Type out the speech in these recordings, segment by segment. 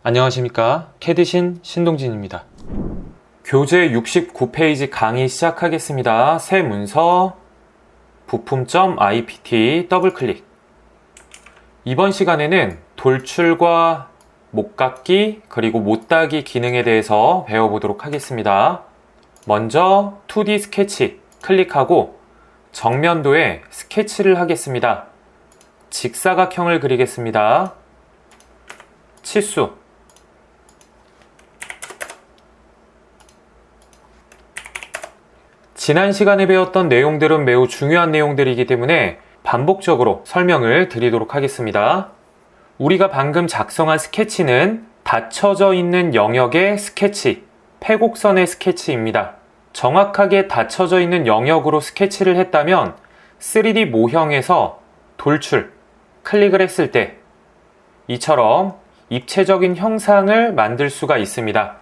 안녕하십니까. 캐드신 신동진입니다. 교재 69페이지 강의 시작하겠습니다. 새 문서 부품.ipt 더블클릭. 이번 시간에는 돌출과 못깎기 그리고 못따기 기능에 대해서 배워보도록 하겠습니다. 먼저 2D 스케치 클릭하고 정면도에 스케치를 하겠습니다. 직사각형을 그리겠습니다. 치수 지난 시간에 배웠던 내용들은 매우 중요한 내용들이기 때문에 반복적으로 설명을 드리도록 하겠습니다. 우리가 방금 작성한 스케치는 닫혀져 있는 영역의 스케치, 패곡선의 스케치입니다. 정확하게 닫혀져 있는 영역으로 스케치를 했다면 3D 모형에서 돌출, 클릭을 했을 때 이처럼 입체적인 형상을 만들 수가 있습니다.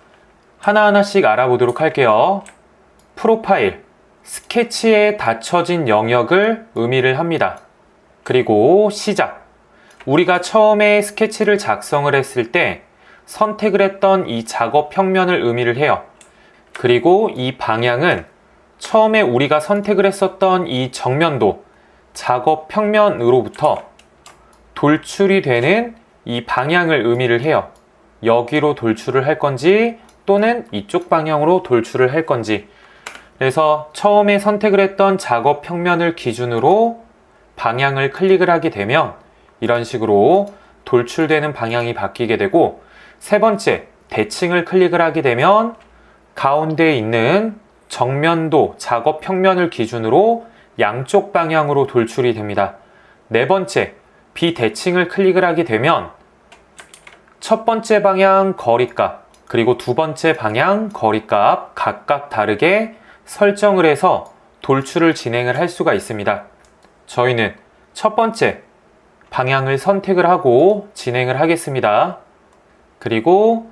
하나하나씩 알아보도록 할게요. 프로파일, 스케치에 닫혀진 영역을 의미를 합니다. 그리고 시작, 우리가 처음에 스케치를 작성을 했을 때 선택을 했던 이 작업 평면을 의미를 해요. 그리고 이 방향은 처음에 우리가 선택을 했었던 이 정면도, 작업 평면으로부터 돌출이 되는 이 방향을 의미를 해요. 여기로 돌출을 할 건지 또는 이쪽 방향으로 돌출을 할 건지. 그래서 처음에 선택을 했던 작업 평면을 기준으로 방향을 클릭을 하게 되면 이런 식으로 돌출되는 방향이 바뀌게 되고, 세 번째 대칭을 클릭을 하게 되면 가운데에 있는 정면도 작업 평면을 기준으로 양쪽 방향으로 돌출이 됩니다. 네 번째 비대칭을 클릭을 하게 되면 첫 번째 방향 거리값 그리고 두 번째 방향 거리값 각각 다르게 설정을 해서 돌출을 진행을 할 수가 있습니다. 저희는 첫 번째 방향을 선택을 하고 진행을 하겠습니다. 그리고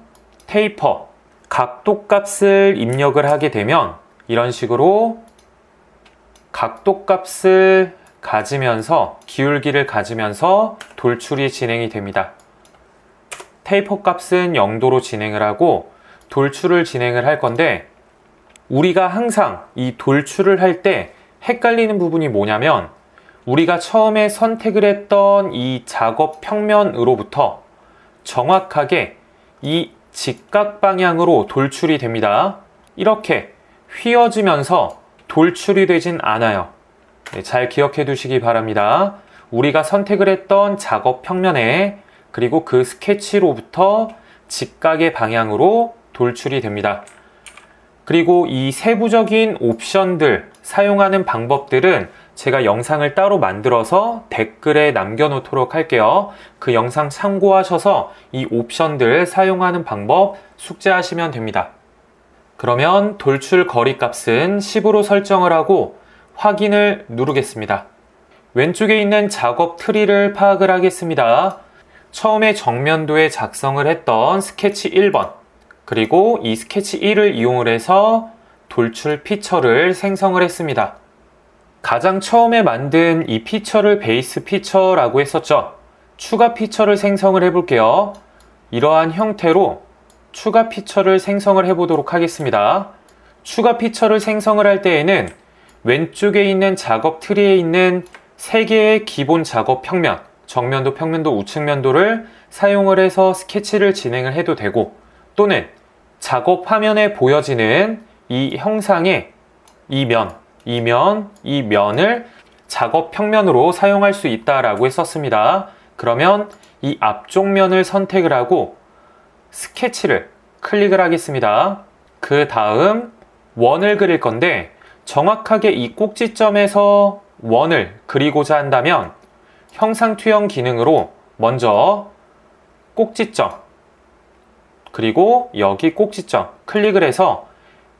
테이퍼, 각도값을 입력을 하게 되면 이런 식으로 각도값을 가지면서 기울기를 가지면서 돌출이 진행이 됩니다. 테이퍼 값은 0도로 진행을 하고 돌출을 진행을 할 건데, 우리가 항상 이 돌출을 할 때 헷갈리는 부분이 뭐냐면 우리가 처음에 선택을 했던 이 작업 평면으로부터 정확하게 이 직각 방향으로 돌출이 됩니다. 이렇게 휘어지면서 돌출이 되진 않아요. 잘 기억해 두시기 바랍니다. 우리가 선택을 했던 작업 평면에 그리고 그 스케치로부터 직각의 방향으로 돌출이 됩니다. 그리고 이 세부적인 옵션들 사용하는 방법들은 제가 영상을 따로 만들어서 댓글에 남겨놓도록 할게요. 그 영상 참고하셔서 이 옵션들 사용하는 방법 숙지하시면 됩니다. 그러면 돌출 거리 값은 10으로 설정을 하고 확인을 누르겠습니다. 왼쪽에 있는 작업 트리를 파악을 하겠습니다. 처음에 정면도에 작성을 했던 스케치 1번, 그리고 이 스케치 1을 이용을 해서 돌출 피처를 생성을 했습니다. 가장 처음에 만든 이 피처를 베이스 피처라고 했었죠. 추가 피처를 생성을 해볼게요. 이러한 형태로 추가 피처를 생성을 해보도록 하겠습니다. 추가 피처를 생성을 할 때에는 왼쪽에 있는 작업 트리에 있는 3개의 기본 작업 평면, 정면도, 평면도, 우측면도를 사용을 해서 스케치를 진행을 해도 되고, 또는 작업 화면에 보여지는 이 형상의 이 면을 작업 평면으로 사용할 수 있다라고 했었습니다. 그러면 이 앞쪽 면을 선택을 하고 스케치를 클릭을 하겠습니다. 그 다음 원을 그릴 건데, 정확하게 이 꼭지점에서 원을 그리고자 한다면 형상 투영 기능으로 먼저 꼭지점, 그리고 여기 꼭지점 클릭을 해서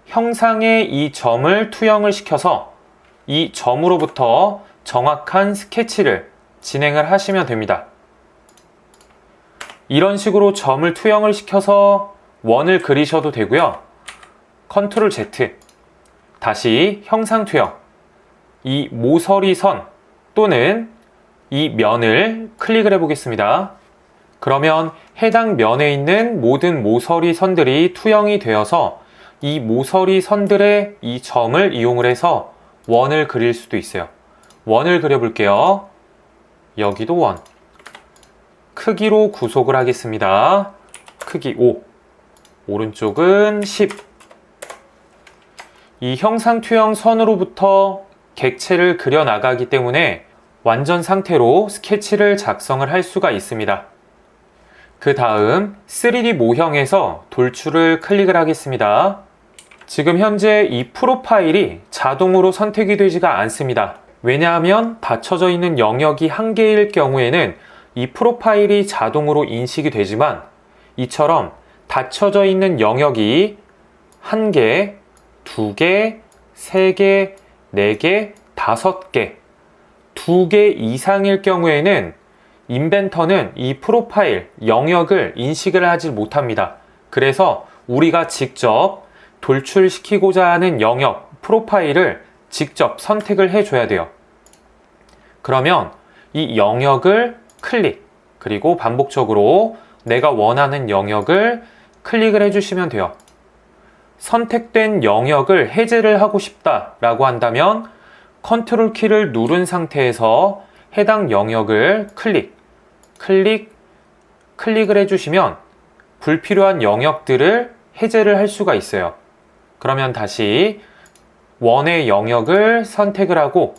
형상의 이 점을 투영을 시켜서 이 점으로부터 정확한 스케치를 진행을 하시면 됩니다. 이런 식으로 점을 투영을 시켜서 원을 그리셔도 되고요. 컨트롤 Z, 다시 형상 투영, 이 모서리 선 또는 이 면을 클릭을 해보겠습니다. 그러면 해당 면에 있는 모든 모서리 선들이 투영이 되어서 이 모서리 선들의 이 점을 이용을 해서 원을 그릴 수도 있어요. 원을 그려볼게요. 여기도 원. 크기로 구속을 하겠습니다. 크기 5. 오른쪽은 10. 이 형상 투영 선으로부터 객체를 그려나가기 때문에 완전 상태로 스케치를 작성을 할 수가 있습니다. 그 다음 3D 모형에서 돌출을 클릭을 하겠습니다. 지금 현재 이 프로파일이 자동으로 선택이 되지가 않습니다. 왜냐하면 닫혀져 있는 영역이 한 개일 경우에는 이 프로파일이 자동으로 인식이 되지만 이처럼 닫혀져 있는 영역이 1개, 2개, 3개, 4개, 5개, 2개 이상일 경우에는 인벤터는 이 프로파일 영역을 인식을 하지 못합니다. 그래서 우리가 직접 돌출시키고자 하는 영역 프로파일을 직접 선택을 해줘야 돼요. 그러면 이 영역을 클릭, 그리고 반복적으로 내가 원하는 영역을 클릭을 해주시면 돼요. 선택된 영역을 해제를 하고 싶다라고 한다면 컨트롤 키를 누른 상태에서 해당 영역을 클릭을 해주시면 불필요한 영역들을 해제를 할 수가 있어요. 그러면 다시 원의 영역을 선택을 하고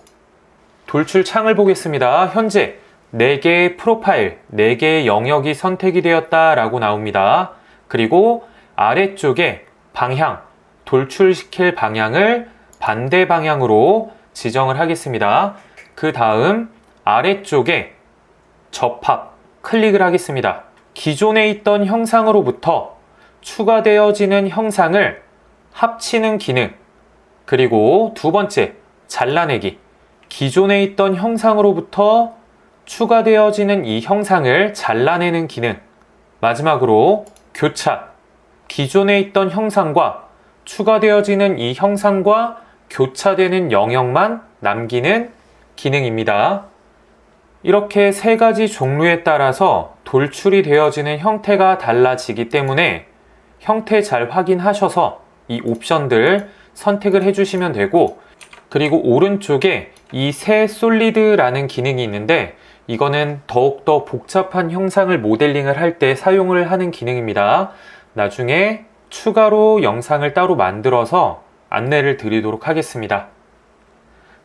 돌출 창을 보겠습니다. 현재 4개의 프로파일, 4개의 영역이 선택이 되었다라고 나옵니다. 그리고 아래쪽에 방향, 돌출시킬 방향을 반대 방향으로 지정을 하겠습니다. 그 다음 아래쪽에 접합 클릭을 하겠습니다. 기존에 있던 형상으로부터 추가되어지는 형상을 합치는 기능, 그리고 두 번째 잘라내기, 기존에 있던 형상으로부터 추가되어지는 이 형상을 잘라내는 기능, 마지막으로 교차, 기존에 있던 형상과 추가되어지는 이 형상과 교차되는 영역만 남기는 기능입니다. 이렇게 3가지 종류에 따라서 돌출이 되어지는 형태가 달라지기 때문에 형태 잘 확인하셔서 이 옵션들 선택을 해주시면 되고, 그리고 오른쪽에 이 새 솔리드라는 기능이 있는데 이거는 더욱더 복잡한 형상을 모델링을 할 때 사용을 하는 기능입니다. 나중에 추가로 영상을 따로 만들어서 안내를 드리도록 하겠습니다.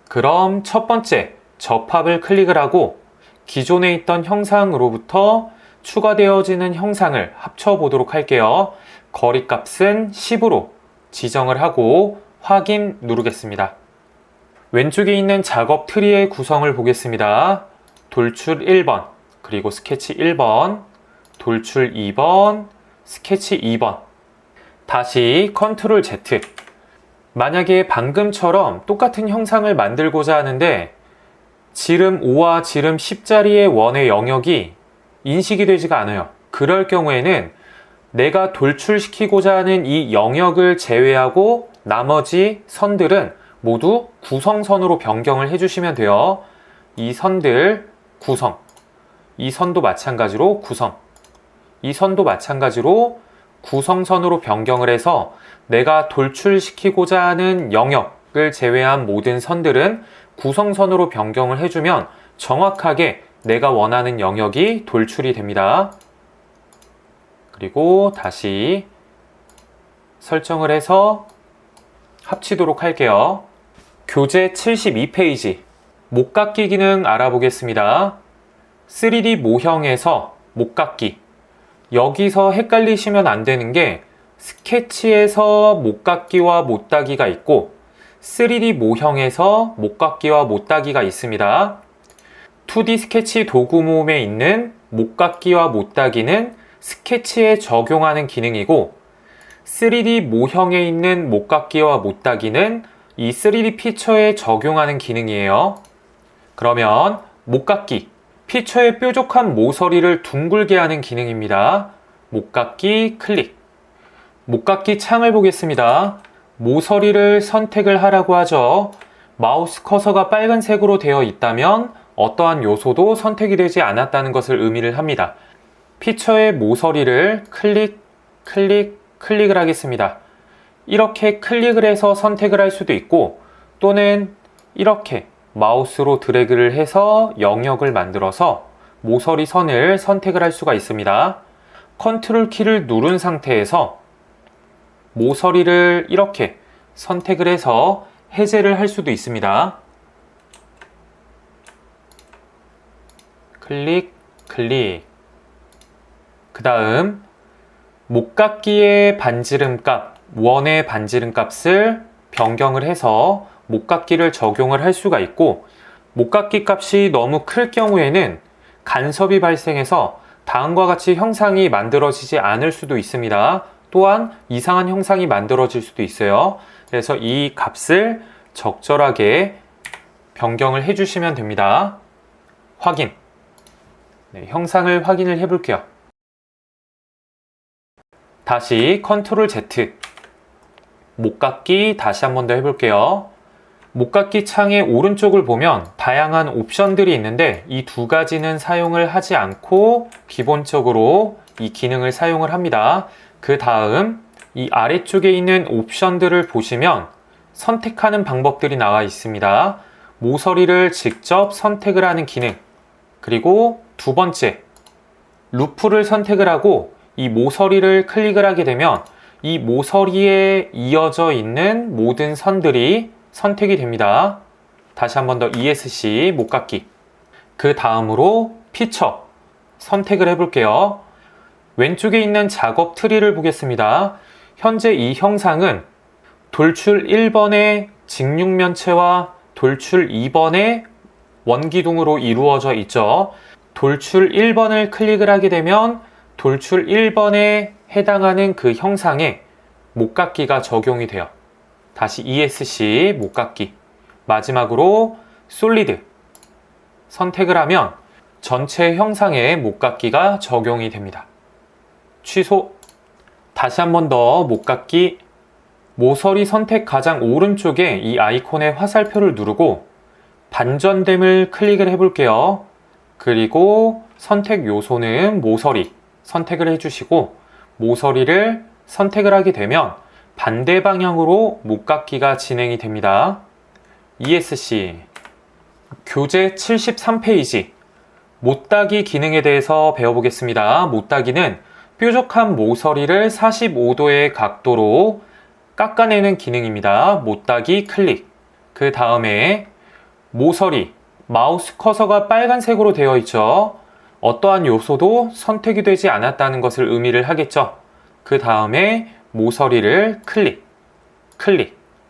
그럼 첫 번째 접합을 클릭을 하고 기존에 있던 형상으로부터 추가되어지는 형상을 합쳐보도록 할게요. 거리값은 10으로 지정을 하고 확인 누르겠습니다. 왼쪽에 있는 작업 트리의 구성을 보겠습니다. 돌출 1번, 그리고 스케치 1번, 돌출 2번, 스케치 2번. 다시 컨트롤 Z. 만약에 방금처럼 똑같은 형상을 만들고자 하는데 지름 5와 지름 10짜리의 원의 영역이 인식이 되지가 않아요. 그럴 경우에는 내가 돌출시키고자 하는 이 영역을 제외하고 나머지 선들은 모두 구성선으로 변경을 해주시면 돼요. 이 선들 구성, 이 선도 마찬가지로 구성, 이 선도 마찬가지로 구성선으로 변경을 해서 내가 돌출시키고자 하는 영역을 제외한 모든 선들은 구성선으로 변경을 해주면 정확하게 내가 원하는 영역이 돌출이 됩니다. 그리고 다시 설정을 해서 합치도록 할게요. 교재 72페이지 목깎기 기능 알아보겠습니다. 3D 모형에서 목깎기, 여기서 헷갈리시면 안 되는 게 스케치에서 목깎기와 못따기가 있고 3D 모형에서 목깎기와 못따기가 있습니다. 2D 스케치 도구 모음에 있는 목깎기와 못따기는 스케치에 적용하는 기능이고 3D 모형에 있는 목깎기와 못따기는 이 3D 피처에 적용하는 기능이에요. 그러면 목깎기, 피처의 뾰족한 모서리를 둥글게 하는 기능입니다. 목깎기 클릭. 목깎기 창을 보겠습니다. 모서리를 선택을 하라고 하죠. 마우스 커서가 빨간색으로 되어 있다면 어떠한 요소도 선택이 되지 않았다는 것을 의미를 합니다. 피처의 모서리를 클릭을 하겠습니다. 이렇게 클릭을 해서 선택을 할 수도 있고, 또는 이렇게 마우스로 드래그를 해서 영역을 만들어서 모서리 선을 선택을 할 수가 있습니다. 컨트롤 키를 누른 상태에서 모서리를 이렇게 선택을 해서 해제를 할 수도 있습니다. 클릭. 그 다음 목깎이의 반지름 값, 원의 반지름 값을 변경을 해서 목깎이를 적용을 할 수가 있고, 목깎이 값이 너무 클 경우에는 간섭이 발생해서 다음과 같이 형상이 만들어지지 않을 수도 있습니다. 또한 이상한 형상이 만들어질 수도 있어요. 그래서 이 값을 적절하게 변경을 해주시면 됩니다. 확인. 형상을 확인을 해볼게요. 다시 컨트롤 Z. 목깎이 다시 한 번 더 해볼게요. 목깎이 창의 오른쪽을 보면 다양한 옵션들이 있는데 이 두 가지는 사용을 하지 않고 기본적으로 이 기능을 사용을 합니다. 그 다음 이 아래쪽에 있는 옵션들을 보시면 선택하는 방법들이 나와 있습니다. 모서리를 직접 선택을 하는 기능, 그리고 두 번째 루프를 선택을 하고 이 모서리를 클릭을 하게 되면 이 모서리에 이어져 있는 모든 선들이 선택이 됩니다. 다시 한 번 더 ESC 목깎이. 그 다음으로 피처 선택을 해볼게요. 왼쪽에 있는 작업 트리를 보겠습니다. 현재 이 형상은 돌출 1번의 직육면체와 돌출 2번의 원기둥으로 이루어져 있죠. 돌출 1번을 클릭을 하게 되면 돌출 1번에 해당하는 그 형상에 목깎이가 적용이 돼요. 다시 ESC 목깎이. 마지막으로 솔리드 선택을 하면 전체 형상에 목깎이가 적용이 됩니다. 취소. 다시 한 번 더 목깎이. 모서리 선택 가장 오른쪽에 이 아이콘의 화살표를 누르고 반전됨을 클릭을 해볼게요. 그리고 선택 요소는 모서리 선택을 해주시고, 모서리를 선택을 하게 되면 반대 방향으로 목깎이가 진행이 됩니다. ESC 교재 73페이지 못따기 기능에 대해서 배워보겠습니다. 못따기는 뾰족한 모서리를 45도의 각도로 깎아내는 기능입니다. 못따기 클릭. 그 다음에 모서리, 마우스 커서가 빨간색으로 되어 있죠. 어떠한 요소도 선택이 되지 않았다는 것을 의미를 하겠죠. 그 다음에 모서리를 클릭.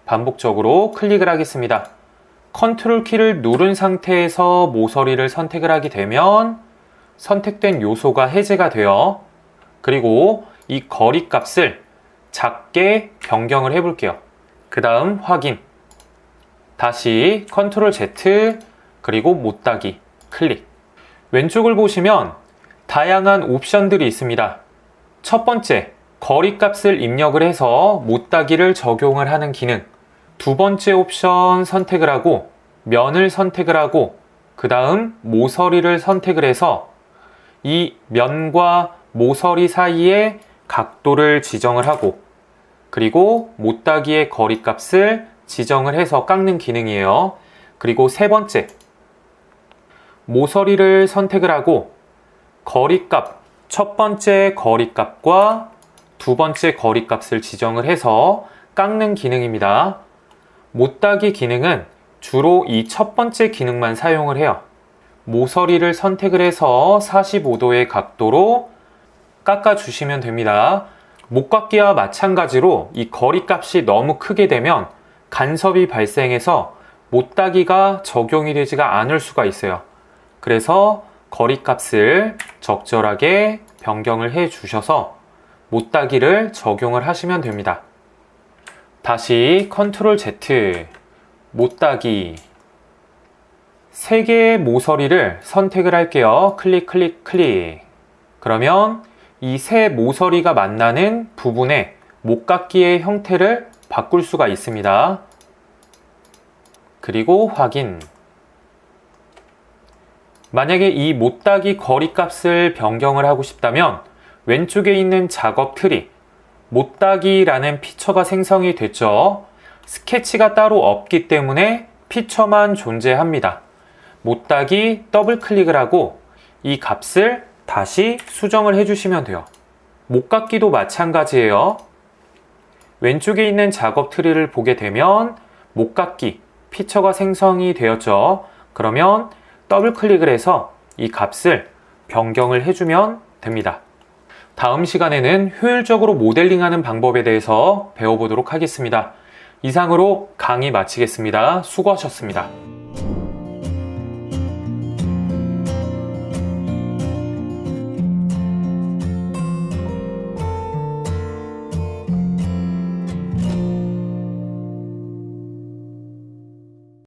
반복적으로 클릭을 하겠습니다. 컨트롤 키를 누른 상태에서 모서리를 선택을 하게 되면 선택된 요소가 해제가 돼요. 그리고 이 거리 값을 작게 변경을 해볼게요. 그 다음 확인. 다시 컨트롤 Z 그리고 못따기 클릭. 왼쪽을 보시면 다양한 옵션들이 있습니다. 첫 번째, 거리 값을 입력을 해서 못따기를 적용을 하는 기능. 두 번째 옵션 선택을 하고 면을 선택을 하고 그 다음 모서리를 선택을 해서 이 면과 모서리 사이에 각도를 지정을 하고, 그리고 못따기의 거리 값을 지정을 해서 깎는 기능이에요. 그리고 세 번째, 모서리를 선택을 하고 거리값, 첫 번째 거리값과 두 번째 거리값을 지정을 해서 깎는 기능입니다. 못따기 기능은 주로 이 첫 번째 기능만 사용을 해요. 모서리를 선택을 해서 45도의 각도로 깎아주시면 됩니다. 목깎이와 마찬가지로 이 거리값이 너무 크게 되면 간섭이 발생해서 못따기가 적용이 되지가 않을 수가 있어요. 그래서 거리값을 적절하게 변경을 해 주셔서 못따기를 적용을 하시면 됩니다. 다시 컨트롤 Z, 못따기. 3개의 모서리를 선택을 할게요. 클릭. 그러면 이 세 모서리가 만나는 부분에 목깎이의 형태를 바꿀 수가 있습니다. 그리고 확인. 만약에 이 못따기 거리값을 변경을 하고 싶다면 왼쪽에 있는 작업 트리, 못따기라는 피처가 생성이 됐죠. 스케치가 따로 없기 때문에 피처만 존재합니다. 못따기 더블 클릭을 하고 이 값을 다시 수정을 해주시면 돼요. 못깎기도 마찬가지예요. 왼쪽에 있는 작업 트리를 보게 되면 못깎기 피처가 생성이 되었죠. 그러면 더블 클릭을 해서 이 값을 변경을 해주면 됩니다. 다음 시간에는 효율적으로 모델링하는 방법에 대해서 배워보도록 하겠습니다. 이상으로 강의 마치겠습니다. 수고하셨습니다.